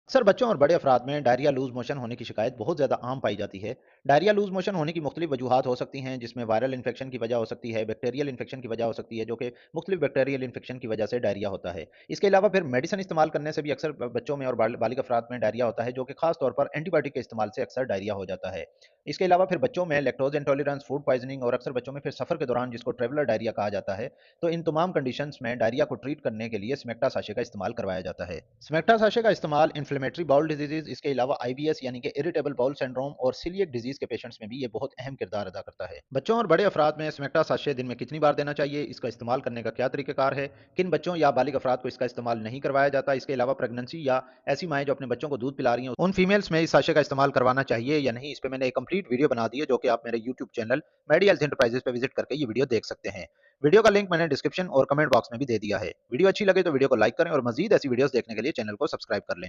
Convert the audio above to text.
अक्सर बच्चों और बड़े अफराद में डायरिया लूज मोशन होने की शिकायत बहुत ज़्यादा आम पाई जाती है। डायरिया लूज मोशन होने की मुख्तलिफ वजूहात हो सकती हैं, जिसमें वायरल इन्फेक्शन की वजह हो सकती है, बैक्टीरियल इन्फेक्शन की वजह हो सकती है, जो कि मुख्तलिफ बैक्टीरियल इन्फेक्शन की वजह से डायरिया होता है। इसके अलावा फिर मेडिसिन इस्तेमाल करने से भी अक्सर बच्चों में और बालिग अफराद में डायरिया होता है, जो कि खास तौर पर एंटीबायोटिक के इस्तेमाल से अक्सर डायरिया हो जाता है। इसके अलावा फिर बच्चों में लैक्टोज इंटॉलरेंस, फूड पॉइजनिंग और अक्सर बच्चों में फिर सफर के दौरान जिसको ट्रेवलर डायरिया कहा जाता है। तो इन तमाम कंडीशंस में डायरिया को ट्रीट करने के लिए स्मेक्टा साशे का इस्तेमाल करवाया जाता है। स्मेक्टा साशे का इस्तेमाल इन्फ्लेमेटरी बाउल डिजीज, इसके अलावा आईबीएस यानी कि इरिटेबल बाउल सिंड्रोम और सीलिएक डिजीज के पेशेंट्स में भी ये बहुत अहम किरदार अदा करता है। बच्चों और बड़े अफराद में स्मेक्टा साशे दिन में कितनी बार देना चाहिए, इसका इस्तेमाल करने का क्या तरीकेकार है, किन बच्चों या बालिग अफराद को इसका इस्तेमाल नहीं करवाया जाता, इसके अलावा प्रेगनेंसी या ऐसी माएँ जो अपने बच्चों को दूध पिला रही हैं, उन फीमेल्स में इस साशे का इस्तेमाल करवाना चाहिए या नहीं, इस पे मैंने एक कंप्लीट वीडियो बना दी है, जो कि आप मेरे यूट्यूब चैनल मेडी हेल्थ एंटरप्राइजेस पे विजिट करके ये वीडियो देख सकते हैं। वीडियो का लिंक मैंने डिस्क्रिप्शन और कमेंट बॉक्स में भी दे दिया है। वीडियो अच्छी लगे तो वीडियो को लाइक करें और मजीद ऐसी वीडियोस देखने के लिए चैनल को सब्सक्राइब कर लें।